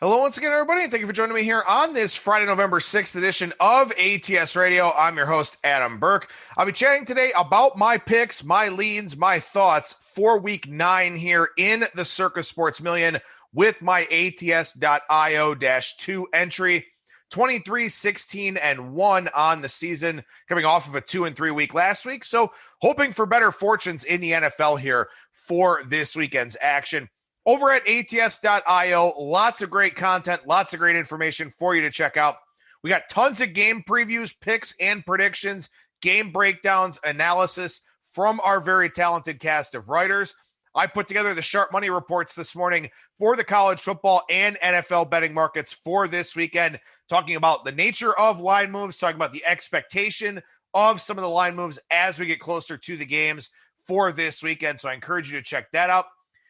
Hello once again, everybody, and thank you for joining me here on this Friday, November 6th edition of ATS Radio. I'm your host, Adam Burke. I'll be chatting today about my picks, my leans, my thoughts for Week 9 here in the Circa Sports Million with my ATS.io-2 entry. 23, 16, and 1 on the season, coming off of a 2-3 week last week. So hoping for better fortunes in the NFL here for this weekend's action. Over at ATS.io, lots of great content, lots of great information for you to check out. We got tons of game previews, picks, and predictions, game breakdowns, analysis from our very talented cast of writers. I put together the Sharp Money reports this morning for the college football and NFL betting markets for this weekend, talking about the nature of line moves, talking about the expectation of some of the line moves as we get closer to the games for this weekend. So I encourage you to check that out.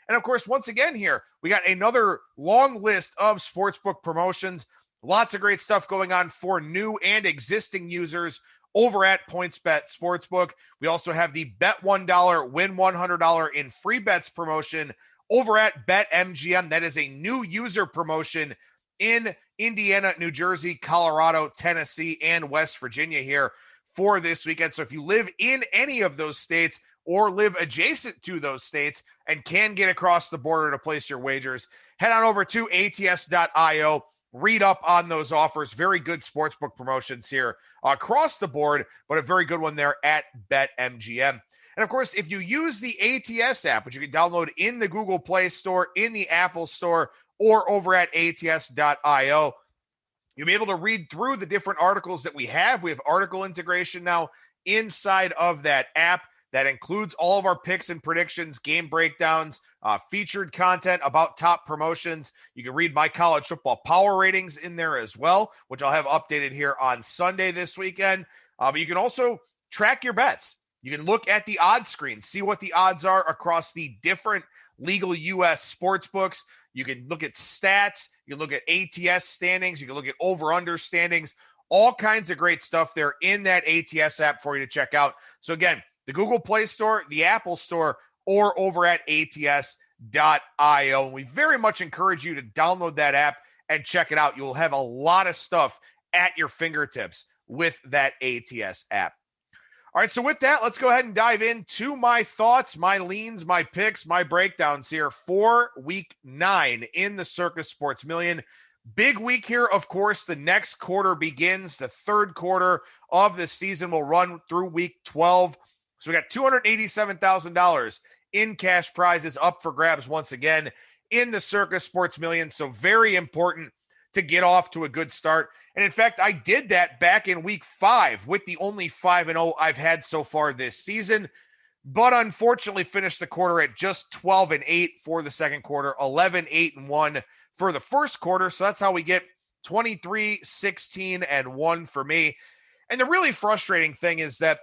And of course, once again here, we got another long list of sportsbook promotions. Lots of great stuff going on for new and existing users over at PointsBet Sportsbook. We also have the Bet $1, win $100 in free bets promotion over at BetMGM. That is a new user promotion in Indiana, New Jersey, Colorado, Tennessee, and West Virginia here for this weekend. So if you live in any of those states or live adjacent to those states and can get across the border to place your wagers, head on over to ATS.io, read up on those offers. Very good sportsbook promotions here across the board, but a very good one there at BetMGM. And of course, if you use the ATS app, which you can download in the Google Play Store, in the Apple Store, or over at ATS.io, you'll be able to read through the different articles that we have. We have article integration now inside of that app. That includes all of our picks and predictions, game breakdowns, featured content about top promotions. You can read my college football power ratings in there as well, which I'll have updated here on Sunday this weekend. But you can also track your bets. You can look at the odds screen, see what the odds are across the different legal U.S. sports books. You can look at stats. You can look at ATS standings. You can look at over-under standings. All kinds of great stuff there in that ATS app for you to check out. So again, the Google Play Store, the Apple Store, or over at ATS.io. And we very much encourage you to download that app and check it out. You'll have a lot of stuff at your fingertips with that ATS app. All right, so with that, let's go ahead and dive into my thoughts, my leans, my picks, my breakdowns here for Week 9 in the Circa Sports Million. Big week here, of course. The next quarter begins. The third quarter of the season will run through Week 12. So we got $287,000 in cash prizes up for grabs once again in the Circa Sports Million. So very important to get off to a good start. And in fact, I did that back in Week 5 with the only 5-0 I've had so far this season, but unfortunately finished the quarter at just 12-8 for the second quarter, 11-8-1 for the first quarter. So that's how we get 23, 16, and 1 for me. And the really frustrating thing is that,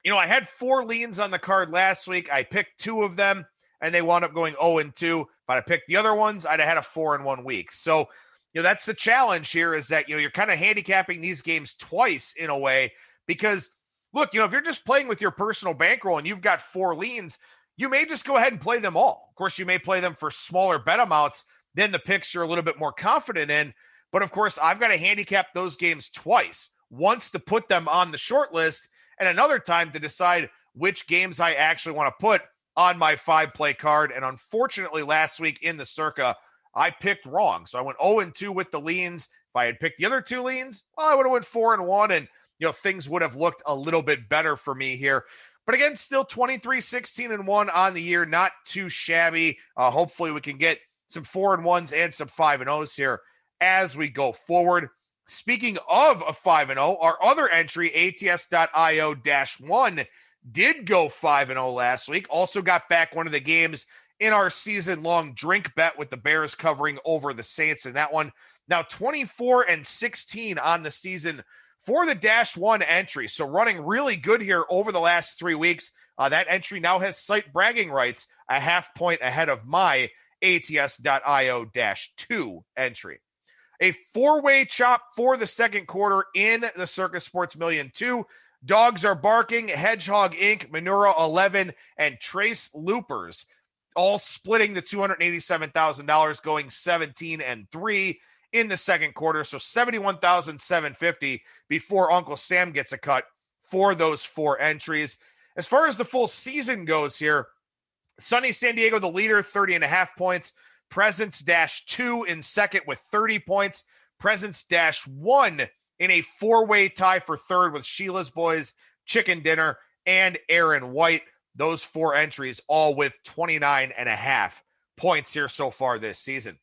you know, I had 4 leans on the card last week. I picked 2 of them, and they wound up going 0-2. If I'd have picked the other ones, I'd have had a 4-1 week. So, you know, that's the challenge here, is that, you know, you're kind of handicapping these games twice in a way, because, look, you know, if you're just playing with your personal bankroll and you've got 4 leans, you may just go ahead and play them all. Of course, you may play them for smaller bet amounts than the picks you're a little bit more confident in. But, of course, I've got to handicap those games twice. Once to put them on the short list, and another time to decide which games I actually want to put on my 5-play card. And unfortunately, last week in the Circa, I picked wrong. So I went 0-2 with the leans. If I had picked the other 2 leans, well, I would have went 4-1, and, you know, things would have looked a little bit better for me here. But again, still 23, 16, and 1 on the year. Not too shabby. Hopefully we can get some 4-1s and some 5-0s here as we go forward. Speaking of a 5-0, our other entry, ATS.io-1, did go 5-0 last week. Also got back one of the games in our season-long drink bet with the Bears covering over the Saints in that one. Now 24-16 on the season for the -1 entry. So running really good here over the last 3 weeks. That entry now has site bragging rights, a half point ahead of my ATS.io-2 entry. A 4-way chop for the second quarter in the Circa Sports Million 2. Dogs Are Barking, Hedgehog Inc., Manura 11, and Trace Loopers. all splitting the $287,000, going 17-3 in the second quarter. So $71,750 before Uncle Sam gets a cut for those 4 entries. As far as the full season goes here, Sunny San Diego, the leader, 30.5 points. Presence-2 in second with 30 points. Presence-1 in a 4-way tie for third with Sheila's Boys, Chicken Dinner, and Aaron White. Those 4 entries all with 29.5 points here so far this season.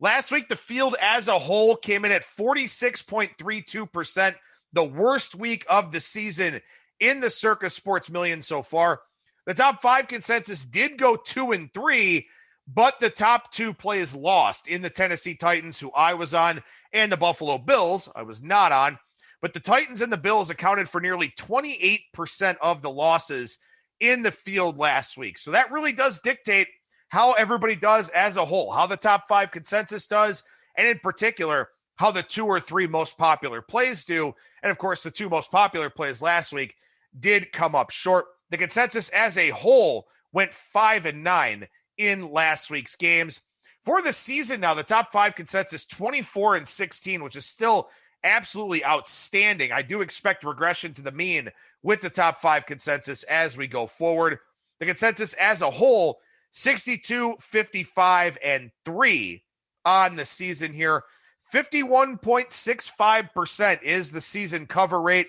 Last week, the field as a whole came in at 46.32%, the worst week of the season in the Circa Sports Million so far. The top 5 consensus did go 2-3, but the top 2 plays lost in the Tennessee Titans, who I was on, and the Buffalo Bills, I was not on. But the Titans and the Bills accounted for nearly 28% of the losses in the field last week. So that really does dictate how everybody does as a whole, how the top 5 consensus does, and in particular, how the 2 or 3 most popular plays do. And of course, the 2 most popular plays last week did come up short. The consensus as a whole went 5-9 in last week's games. For the season now, the top 5 consensus 24-16, which is still absolutely outstanding. I do expect regression to the mean with the top 5 consensus as we go forward. The consensus as a whole, 62-55-3 on the season here. 51.65% is the season cover rate.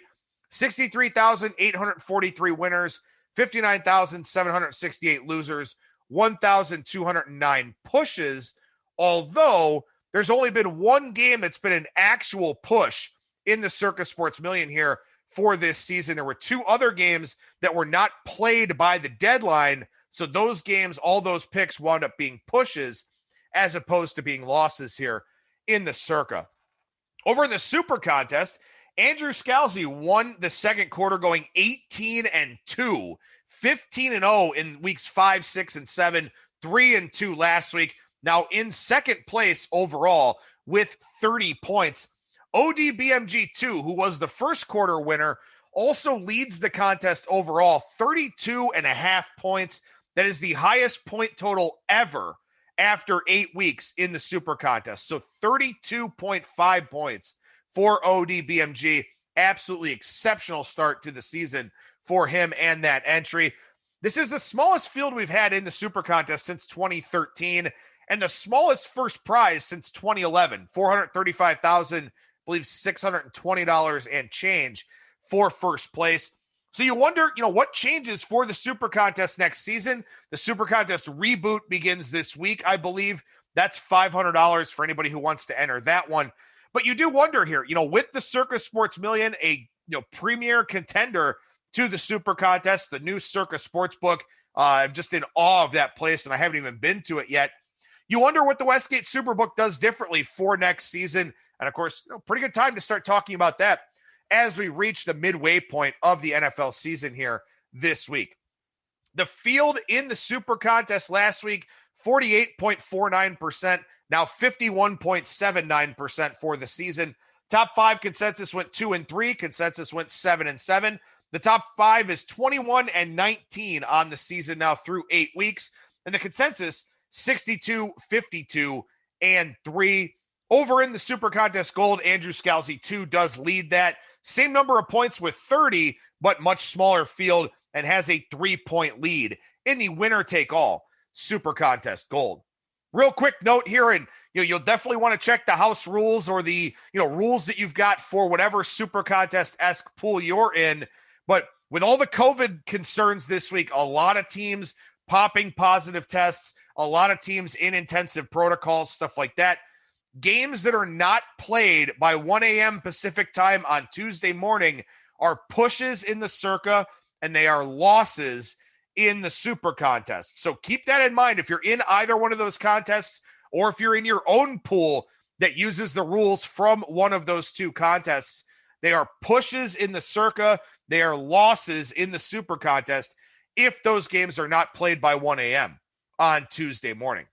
63,843 winners, 59,768 losers, 1,209 pushes, although there's only been 1 game that's been an actual push in the Circa Sports Million here for this season. There were 2 other games that were not played by the deadline, so those games, all those picks wound up being pushes as opposed to being losses here in the Circa. Over in the Super Contest, Andrew Scalzi won the second quarter going 18-2, 15-0 in weeks 5, 6, and 7, 3-2 last week. Now in second place overall with 30 points. ODBMG2, who was the first quarter winner, also leads the contest overall, 32.5 points. That is the highest point total ever after 8 weeks in the Super Contest. So 32.5 points for ODBMG. Absolutely exceptional start to the season for him and that entry. This is the smallest field we've had in the Super Contest since 2013 and the smallest first prize since 2011, $435,000, I believe $620 and change for first place. So you wonder, what changes for the Super Contest next season? The Super Contest reboot begins this week, I believe. That's $500 for anybody who wants to enter that one. But you do wonder here, with the Circa Sports Million, a premier contender to the Super Contest, the new Circa Sportsbook. I'm just in awe of that place, and I haven't even been to it yet. You wonder what the Westgate Superbook does differently for next season. And of course, pretty good time to start talking about that as we reach the midway point of the NFL season here this week. The field in the Super Contest last week, 48.49%, now 51.79% for the season. Top 5 consensus went 2-3, consensus went 7-7. The top 5 is 21-19 on the season now through 8 weeks. And the consensus, 62-52-3. Over in the Super Contest Gold, Andrew Scalzi 2 does lead that. Same number of points with 30, but much smaller field and has a 3-point lead in the winner-take-all Super Contest Gold. Real quick note here, and you'll definitely want to check the house rules or the rules that you've got for whatever Super Contest-esque pool you're in. But with all the COVID concerns this week, a lot of teams popping positive tests, a lot of teams in intensive protocols, stuff like that. Games that are not played by 1 a.m. Pacific time on Tuesday morning are pushes in the Circa, and they are losses in the Super Contest. So keep that in mind if you're in either one of those contests, or if you're in your own pool that uses the rules from one of those 2 contests. They are pushes in the Circa, they are losses in the Super Contest if those games are not played by 1 a.m. on Tuesday morning.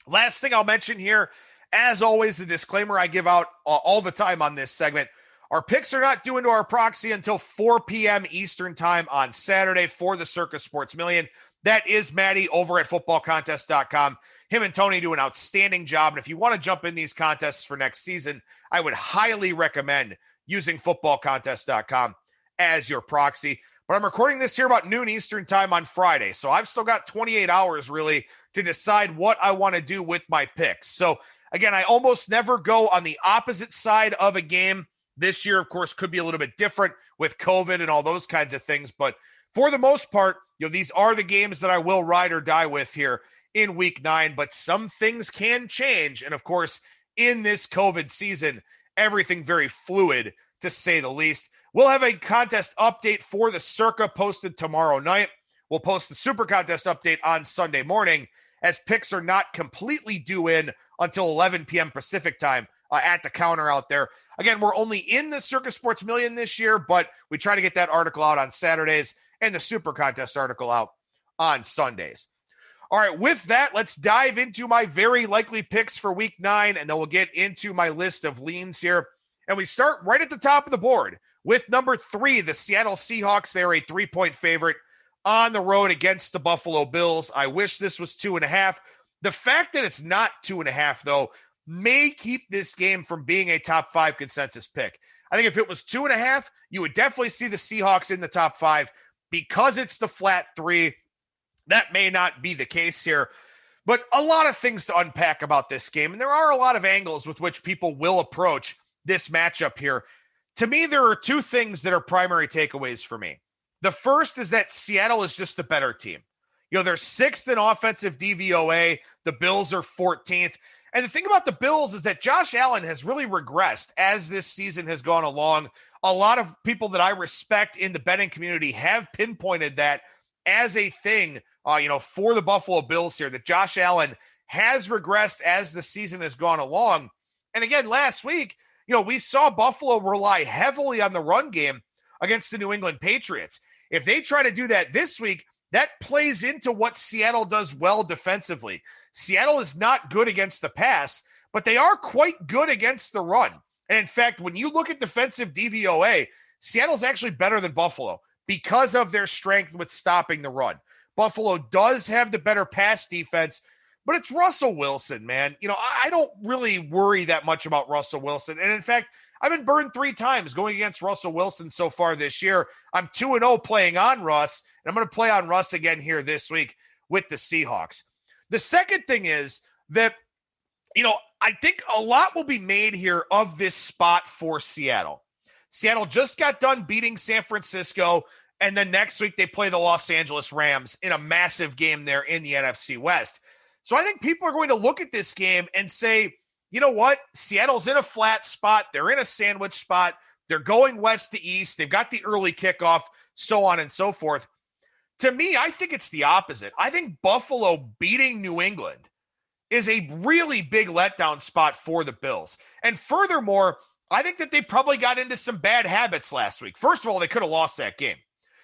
Last thing I'll mention here, as always, the disclaimer I give out all the time on this segment, our picks are not due into our proxy until 4 p.m. Eastern time on Saturday for the Circa Sports Million. That is Maddie over at footballcontest.com. Him and Tony do an outstanding job. And if you want to jump in these contests for next season, I would highly recommend using footballcontest.com as your proxy. But I'm recording this here about noon Eastern time on Friday. So I've still got 28 hours really to decide what I want to do with my picks. So again, I almost never go on the opposite side of a game. This year, of course, could be a little bit different with COVID and all those kinds of things. But for the most part, these are the games that I will ride or die with here in week 9. But some things can change. And of course, in this COVID season, everything very fluid to say the least. We'll have a contest update for the Circa posted tomorrow night. We'll post the Super Contest update on Sunday morning, as picks are not completely due in until 11 p.m. Pacific time at the counter out there. Again, we're only in the Circa Sports Million this year, but we try to get that article out on Saturdays and the Super Contest article out on Sundays. All right, with that, let's dive into my very likely picks for week 9, and then we'll get into my list of leans here. And we start right at the top of the board with number 3, the Seattle Seahawks. They're a 3-point favorite on the road against the Buffalo Bills. I wish this was 2.5. The fact that it's not 2.5, though, may keep this game from being a top 5 consensus pick. I think if it was 2.5, you would definitely see the Seahawks in the top 5. Because it's the flat 3, that may not be the case here. But a lot of things to unpack about this game, and there are a lot of angles with which people will approach this matchup here. To me, there are 2 things that are primary takeaways for me. The first is that Seattle is just the better team. They're 6th in offensive DVOA. The Bills are 14th. And the thing about the Bills is that Josh Allen has really regressed as this season has gone along. A lot of people that I respect in the betting community have pinpointed that as a thing, for the Buffalo Bills here, that Josh Allen has regressed as the season has gone along. And again, last week, we saw Buffalo rely heavily on the run game against the New England Patriots. If they try to do that this week, that plays into what Seattle does well defensively. Seattle is not good against the pass, but they are quite good against the run. And in fact, when you look at defensive DVOA, Seattle's actually better than Buffalo because of their strength with stopping the run. Buffalo does have the better pass defense, but it's Russell Wilson, man. I don't really worry that much about Russell Wilson. And in fact, I've been burned 3 times going against Russell Wilson so far this year. I'm 2-0 playing on Russ, and I'm going to play on Russ again here this week with the Seahawks. The second thing is that, I think a lot will be made here of this spot for Seattle. Seattle just got done beating San Francisco, and then next week they play the Los Angeles Rams in a massive game there in the NFC West. So I think people are going to look at this game and say, you know what? Seattle's in a flat spot. They're in a sandwich spot. They're going west to east. They've got the early kickoff, so on and so forth. To me, I think it's the opposite. I think Buffalo beating New England is a really big letdown spot for the Bills. And furthermore, I think that they probably got into some bad habits last week. First of all, they could have lost that game.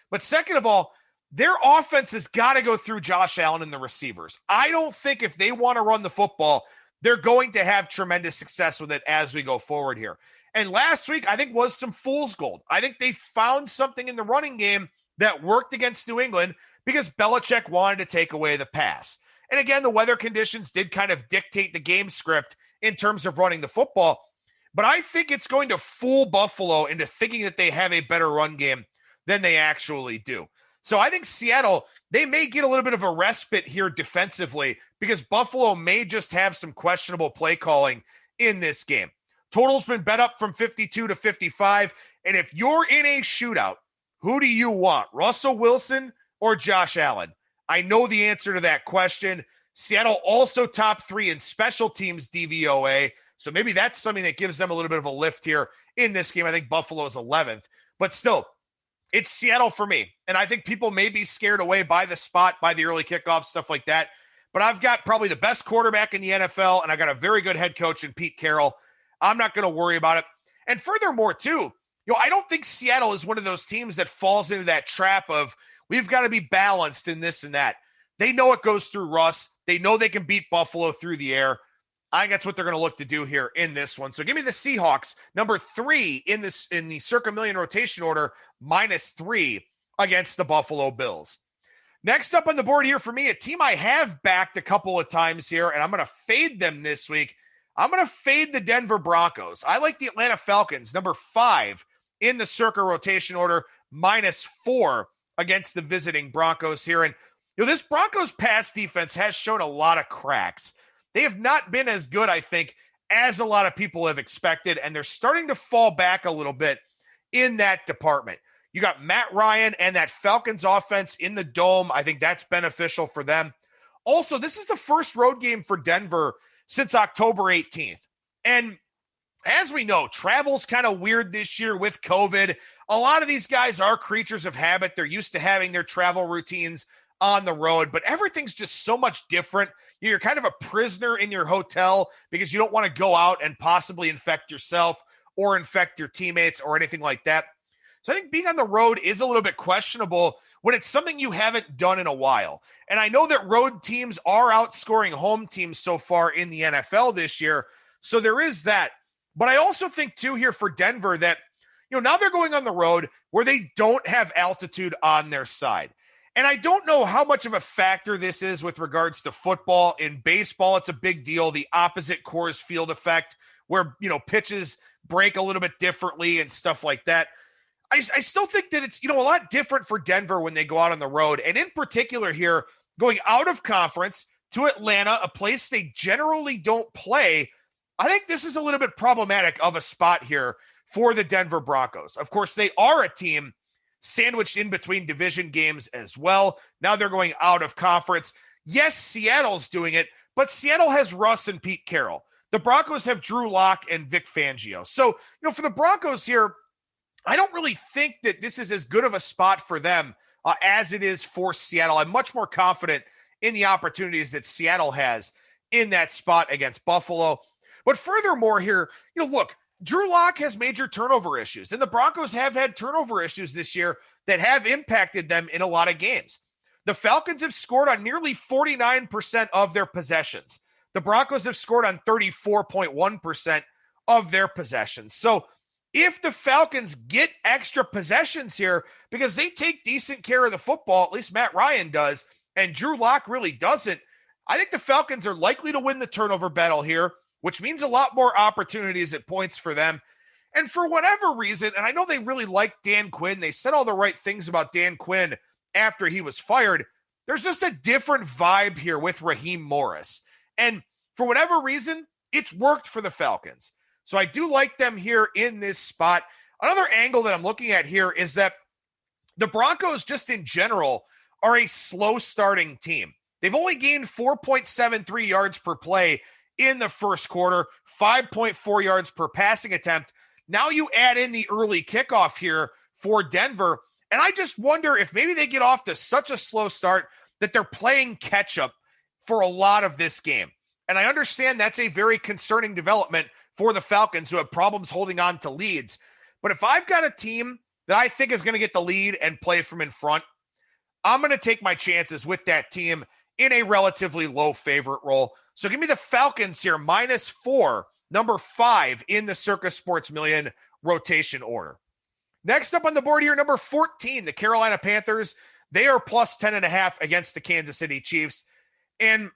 But second of all, their offense has got to go through Josh Allen and the receivers. I don't think if they want to run the football, they're going to have tremendous success with it as we go forward here. And last week, I think, was some fool's gold. I think they found something in the running game that worked against New England because Belichick wanted to take away the pass. And again, the weather conditions did kind of dictate the game script in terms of running the football. But I think it's going to fool Buffalo into thinking that they have a better run game than they actually do. So I think Seattle, they may get a little bit of a respite here defensively because Buffalo may just have some questionable play calling in this game. Total's been bet up from 52 to 55. And if you're in a shootout, who do you want, Russell Wilson or Josh Allen? I know the answer to that question. Seattle also top 3 in special teams DVOA. So maybe that's something that gives them a little bit of a lift here in this game. I think Buffalo is 11th. But still, it's Seattle for me. And I think people may be scared away by the spot, by the early kickoff, stuff like that. But I've got probably the best quarterback in the NFL, and I got a very good head coach in Pete Carroll. I'm not going to worry about it. And furthermore, too, I don't think Seattle is one of those teams that falls into that trap of we've got to be balanced in this and that. They know it goes through Russ. They know they can beat Buffalo through the air. I think that's what they're going to look to do here in this one. So give me the Seahawks, number 3 in the Circa Million rotation order, -3 against the Buffalo Bills. Next up on the board here for me, a team I have backed a couple of times here, and I'm going to fade them this week. I'm going to fade the Denver Broncos. I like the Atlanta Falcons, number 5 in the Circa rotation order, -4 against the visiting Broncos here. And this Broncos pass defense has shown a lot of cracks. They have not been as good, I think, as a lot of people have expected, and they're starting to fall back a little bit in that department. You got Matt Ryan and that Falcons offense in the dome. I think that's beneficial for them. Also, this is the first road game for Denver since October 18th. And as we know, travel's kind of weird this year with COVID. A lot of these guys are creatures of habit. They're used to having their travel routines on the road, but everything's just so much different. You're kind of a prisoner in your hotel because you don't want to go out and possibly infect yourself or infect your teammates or anything like that. So I think being on the road is a little bit questionable when it's something you haven't done in a while. And I know that road teams are outscoring home teams so far in the NFL this year. So there is that. But I also think too here for Denver that, now they're going on the road where they don't have altitude on their side. And I don't know how much of a factor this is with regards to football. In baseball, it's a big deal. The opposite Coors Field effect where, pitches break a little bit differently and stuff like that. I still think that it's, a lot different for Denver when they go out on the road. And in particular here, going out of conference to Atlanta, a place they generally don't play, I think this is a little bit problematic of a spot here for the Denver Broncos. Of course, they are a team sandwiched in between division games as well. Now they're going out of conference. Yes, Seattle's doing it, but Seattle has Russ and Pete Carroll. The Broncos have Drew Lock and Vic Fangio. So, for the Broncos here, I don't really think that this is as good of a spot for them as it is for Seattle. I'm much more confident in the opportunities that Seattle has in that spot against Buffalo. But furthermore here, look, Drew Lock has major turnover issues, and the Broncos have had turnover issues this year that have impacted them in a lot of games. The Falcons have scored on nearly 49% of their possessions. The Broncos have scored on 34.1% of their possessions. So if the Falcons get extra possessions here, because they take decent care of the football, at least Matt Ryan does, and Drew Lock really doesn't, I think the Falcons are likely to win the turnover battle here, which means a lot more opportunities at points for them. And for whatever reason, and I know they really like Dan Quinn, they said all the right things about Dan Quinn after he was fired, there's just a different vibe here with Raheem Morris. And for whatever reason, it's worked for the Falcons. So I do like them here in this spot. Another angle that I'm looking at here is that the Broncos just in general are a slow starting team. They've only gained 4.73 yards per play in the first quarter, 5.4 yards per passing attempt. Now you add in the early kickoff here for Denver, and I just wonder if maybe they get off to such a slow start that they're playing catch up for a lot of this game. And I understand that's a very concerning development for the Falcons who have problems holding on to leads. But if I've got a team that I think is going to get the lead and play from in front, I'm going to take my chances with that team in a relatively low favorite role. So give me the Falcons here, -4, number 5 in the Circa Sports Million rotation order. Next up on the board here, number 14, the Carolina Panthers. They are +10.5 against the Kansas City Chiefs. And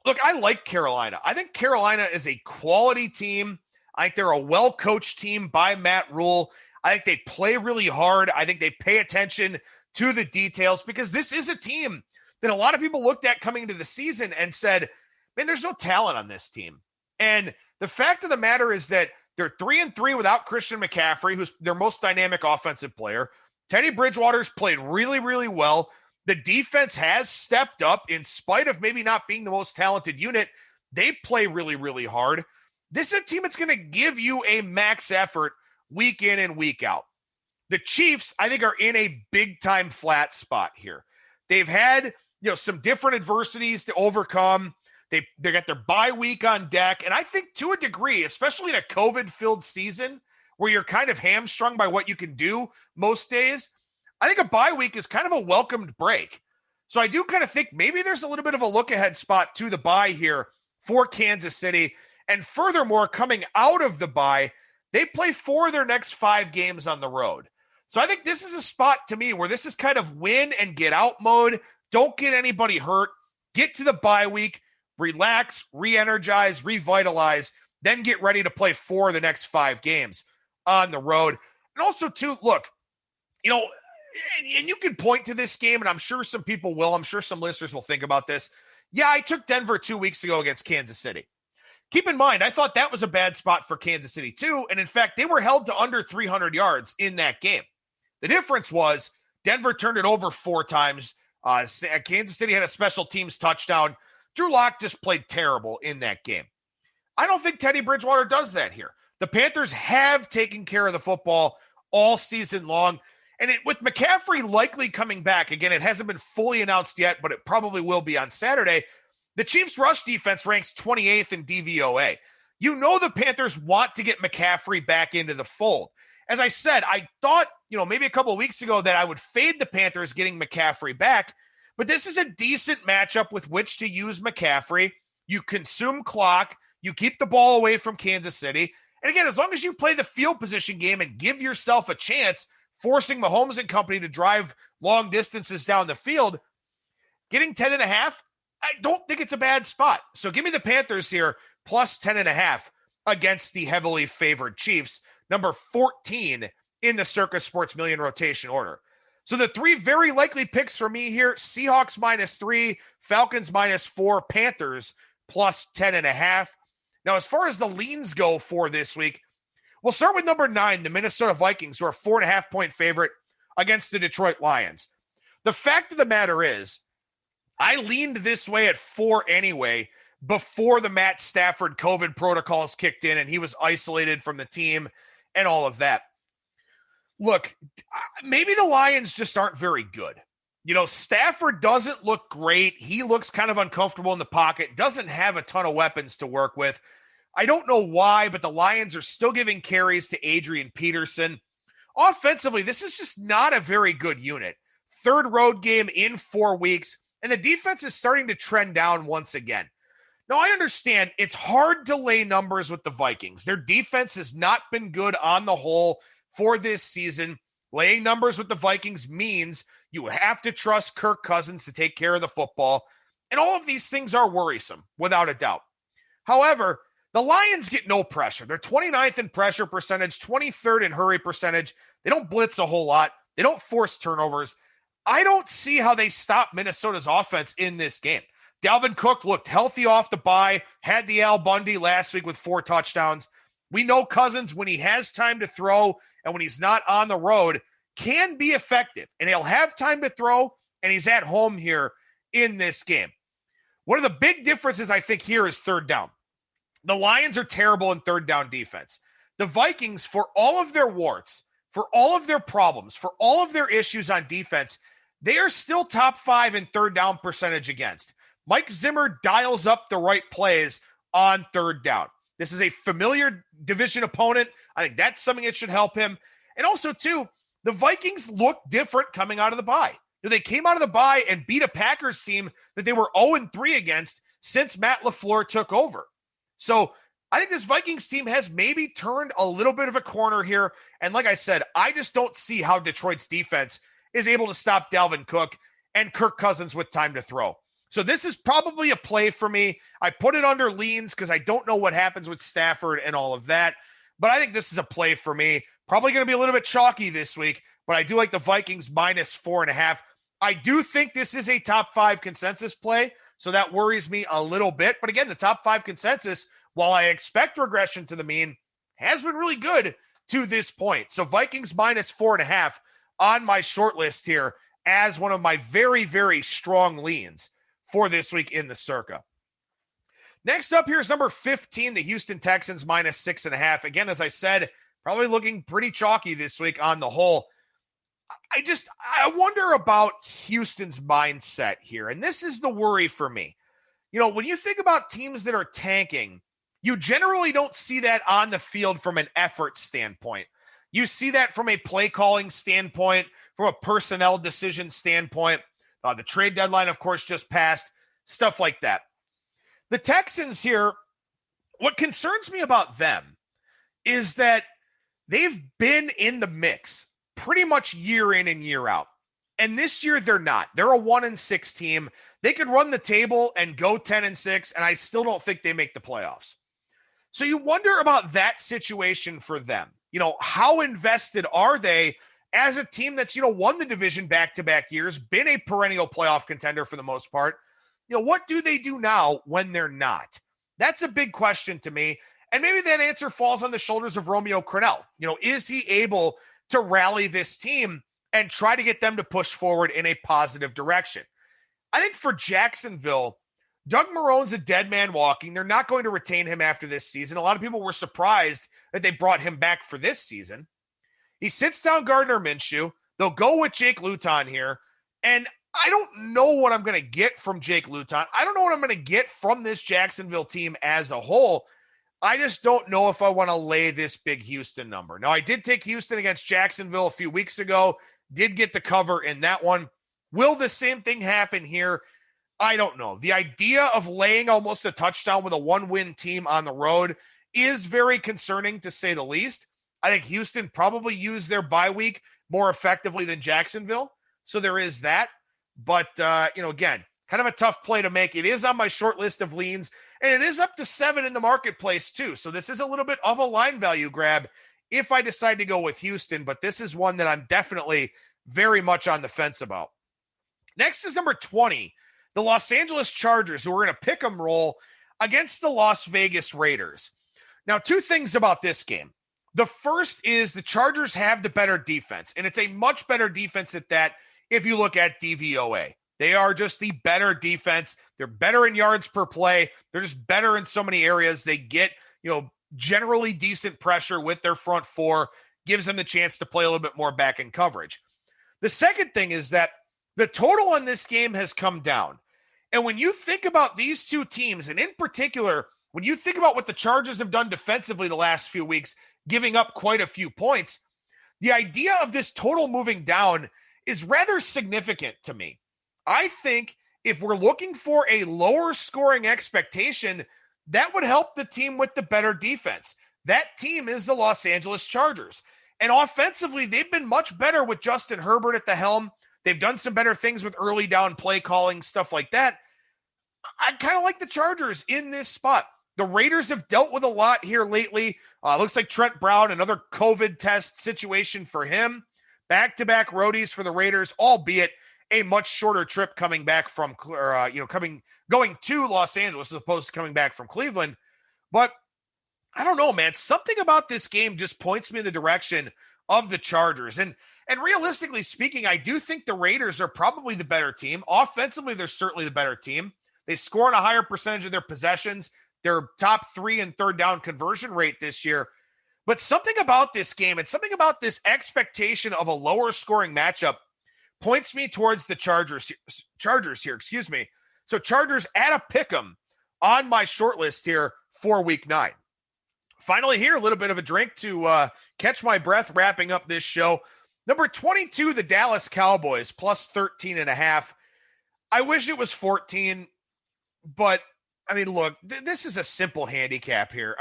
look, I like Carolina. I think Carolina is a quality team. I think they're a well-coached team by Matt Rule. I think they play really hard. I think they pay attention to the details because this is a team that a lot of people looked at coming into the season and said, man, there's no talent on this team. And the fact of the matter is that they're 3-3 without Christian McCaffrey, who's their most dynamic offensive player. Teddy Bridgewater's played really, really well. The defense has stepped up in spite of maybe not being the most talented unit. They play really, really hard. This is a team that's going to give you a max effort week in and week out. The Chiefs, I think, are in a big-time flat spot here. They've had, some different adversities to overcome. They got their bye week on deck. And I think to a degree, especially in a COVID-filled season where you're kind of hamstrung by what you can do most days, I think a bye week is kind of a welcomed break. So I do kind of think maybe there's a little bit of a look-ahead spot to the bye here for Kansas City. And furthermore, coming out of the bye, they play 4 of their next 5 games on the road. So I think this is a spot to me where this is kind of win and get out mode. Don't get anybody hurt. Get to the bye week, relax, re-energize, revitalize, then get ready to play 4 of the next 5 games on the road. And also, too, look, and you can point to this game, and I'm sure some people will. I'm sure some listeners will think about this. Yeah, I took Denver 2 weeks ago against Kansas City. Keep in mind, I thought that was a bad spot for Kansas City, too. And in fact, they were held to under 300 yards in that game. The difference was Denver turned it over 4 times. Kansas City had a special teams touchdown. Drew Lock just played terrible in that game. I don't think Teddy Bridgewater does that here. The Panthers have taken care of the football all season long. And with McCaffrey likely coming back, again, it hasn't been fully announced yet, but it probably will be on Saturday. The Chiefs' rush defense ranks 28th in DVOA. You know the Panthers want to get McCaffrey back into the fold. As I said, I thought, maybe a couple of weeks ago that I would fade the Panthers getting McCaffrey back, but this is a decent matchup with which to use McCaffrey. You consume clock. You keep the ball away from Kansas City. And again, as long as you play the field position game and give yourself a chance, forcing Mahomes and company to drive long distances down the field, getting 10.5, I don't think it's a bad spot. So give me the Panthers here, plus 10.5 against the heavily favored Chiefs, number 14 in the Circa Sports Million rotation order. So the 3 very likely picks for me here, Seahawks -3, Falcons -4, Panthers plus 10.5. Now, as far as the leans go for this week, we'll start with number 9, the Minnesota Vikings, who are 4.5-point favorite against the Detroit Lions. The fact of the matter is, I leaned this way at 4 anyway before the Matt Stafford COVID protocols kicked in and he was isolated from the team and all of that. Look, maybe the Lions just aren't very good. Stafford doesn't look great. He looks kind of uncomfortable in the pocket, doesn't have a ton of weapons to work with. I don't know why, but the Lions are still giving carries to Adrian Peterson. Offensively, this is just not a very good unit. 3rd road game in 4 weeks, and the defense is starting to trend down once again. Now, I understand it's hard to lay numbers with the Vikings. Their defense has not been good on the whole for this season. Laying numbers with the Vikings means you have to trust Kirk Cousins to take care of the football, and all of these things are worrisome, without a doubt. However, the Lions get no pressure. They're 29th in pressure percentage, 23rd in hurry percentage. They don't blitz a whole lot. They don't force turnovers. I don't see how they stop Minnesota's offense in this game. Dalvin Cook looked healthy off the bye, had the Al Bundy last week with 4 touchdowns. We know Cousins, when he has time to throw and when he's not on the road, can be effective. And he'll have time to throw, and he's at home here in this game. One of the big differences, I think, here is 3rd down. The Lions are terrible in 3rd down defense. The Vikings, for all of their warts, for all of their problems, for all of their issues on defense, they are still top 5 in 3rd down percentage against. Mike Zimmer dials up the right plays on 3rd down. This is a familiar division opponent. I think that's something that should help him. And also, too, the Vikings look different coming out of the bye. They came out of the bye and beat a Packers team that they were 0-3 against since Matt LaFleur took over. So I think this Vikings team has maybe turned a little bit of a corner here. And like I said, I just don't see how Detroit's defense is able to stop Dalvin Cook and Kirk Cousins with time to throw. So this is probably a play for me. I put it under leans because I don't know what happens with Stafford and all of that. But I think this is a play for me. Probably going to be a little bit chalky this week, but I do like the Vikings -4.5. I do think this is a top 5 consensus play, so that worries me a little bit. But again, the top 5 consensus, while I expect regression to the mean, has been really good to this point. So Vikings -4.5 on my short list here as one of my very, very strong leans for this week in the Circa. Next up here is number 15, the Houston Texans -6.5. Again, as I said, probably looking pretty chalky this week on the whole. I wonder about Houston's mindset here. And this is the worry for me. When you think about teams that are tanking, you generally don't see that on the field from an effort standpoint. You see that from a play calling standpoint, from a personnel decision standpoint. The trade deadline, of course, just passed, stuff like that. The Texans here, what concerns me about them is that they've been in the mix pretty much year in and year out. And this year they're not. They're a 1-6 team. They could run the table and go 10-6, and I still don't think they make the playoffs. So you wonder about that situation for them. How invested are they as a team that's, won the division back-to-back years, been a perennial playoff contender for the most part? What do they do now when they're not? That's a big question to me. And maybe that answer falls on the shoulders of Romeo Crennel. Is he able to rally this team and try to get them to push forward in a positive direction? I think for Jacksonville, Doug Marrone's a dead man walking. They're not going to retain him after this season. A lot of people were surprised that they brought him back for this season. He sits down Gardner Minshew. They'll go with Jake Luton here. And I don't know what I'm going to get from Jake Luton. I don't know what I'm going to get from this Jacksonville team as a whole. I just don't know if I want to lay this big Houston number. Now, I did take Houston against Jacksonville a few weeks ago, did get the cover in that one. Will the same thing happen here? I don't know. The idea of laying almost a touchdown with a one-win team on the road is very concerning, to say the least. I think Houston probably used their bye week more effectively than Jacksonville, so there is that. But, again, kind of a tough play to make. It is on my short list of leans, and it is up to 7 in the marketplace too. So this is a little bit of a line value grab if I decide to go with Houston, but this is one that I'm definitely very much on the fence about. Next is number 20, the Los Angeles Chargers, who are in a pick'em roll against the Las Vegas Raiders. Now, two things about this game. The first is the Chargers have the better defense, and it's a much better defense at that if you look at DVOA. They are just the better defense. They're better in yards per play. They're just better in so many areas. They get, generally decent pressure with their front four, gives them the chance to play a little bit more back in coverage. The second thing is that the total on this game has come down. And when you think about these two teams, and in particular, when you think about what the Chargers have done defensively the last few weeks, giving up quite a few points, the idea of this total moving down is rather significant to me. I think if we're looking for a lower scoring expectation, that would help the team with the better defense. That team is the Los Angeles Chargers. And offensively, they've been much better with Justin Herbert at the helm. They've done some better things with early down play calling, stuff like that. I kind of like the Chargers in this spot. The Raiders have dealt with a lot here lately. Looks like Trent Brown, another COVID test situation for him. Back-to-back roadies for the Raiders, albeit a much shorter trip coming back from, going to Los Angeles as opposed to coming back from Cleveland. But I don't know, man. Something about this game just points me in the direction of the Chargers. And realistically speaking, I do think the Raiders are probably the better team. Offensively, they're certainly the better team. They score on a higher percentage of their possessions. They're top 3 in third down conversion rate this year. But something about this game and something about this expectation of a lower scoring matchup points me towards the Chargers here. So Chargers at a pick'em on my short list here for week 9. Finally here, a little bit of a drink to catch my breath wrapping up this show. Number 22, the Dallas Cowboys, plus 13.5. I wish it was 14, but look, this is a simple handicap here.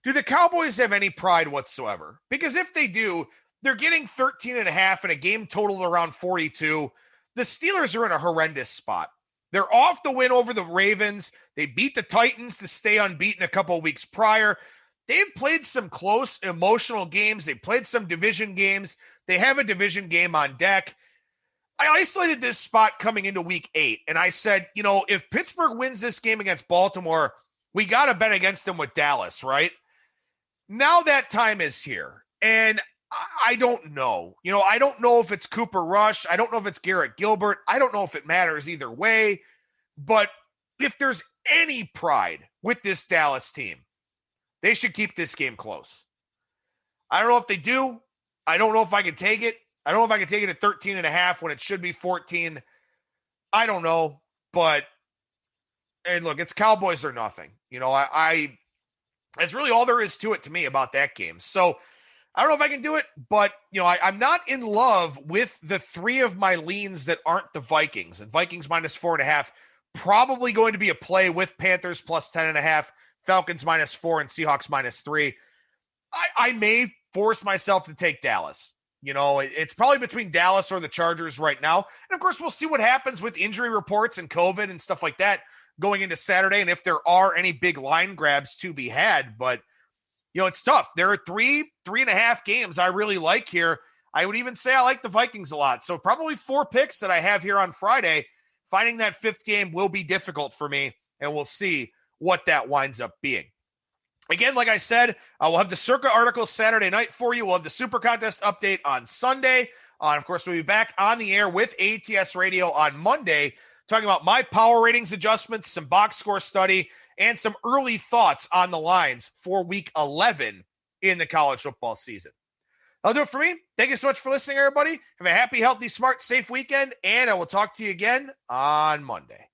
Do the Cowboys have any pride whatsoever? Because if they do, they're getting 13.5 in a game total around 42. The Steelers are in a horrendous spot. They're off the win over the Ravens. They beat the Titans to stay unbeaten a couple of weeks prior. They've played some close emotional games. They played some division games. They have a division game on deck. I isolated this spot coming into week 8, and I said, if Pittsburgh wins this game against Baltimore, we got to bet against them with Dallas, right? Now that time is here, and I don't know. I don't know if it's Cooper Rush. I don't know if it's Garrett Gilbert. I don't know if it matters either way, but if there's any pride with this Dallas team, they should keep this game close. I don't know if they do. I don't know if I can take it. I don't know if I can take it at 13.5 when it should be 14. I don't know, but and look, it's Cowboys or nothing. That's really all there is to it to me about that game. So I don't know if I can do it, but I'm not in love with the 3 of my leans that aren't the Vikings. And Vikings minus 4.5, probably going to be a play with Panthers plus 10.5, Falcons minus 4, and Seahawks minus 3. I may force myself to take Dallas. It's probably between Dallas or the Chargers right now. And of course, we'll see what happens with injury reports and COVID and stuff like that going into Saturday, and if there are any big line grabs to be had. But, it's tough. There are 3.5 games I really like here. I would even say I like the Vikings a lot. So probably 4 picks that I have here on Friday. Finding that 5th game will be difficult for me, and we'll see what that winds up being. Again, like I said, we'll have the Circa article Saturday night for you. We'll have the Super Contest update on Sunday. Of course, we'll be back on the air with ATS Radio on Monday, talking about my power ratings adjustments, some box score study, and some early thoughts on the lines for Week 11 in the college football season. That'll do it for me. Thank you so much for listening, everybody. Have a happy, healthy, smart, safe weekend, and I will talk to you again on Monday.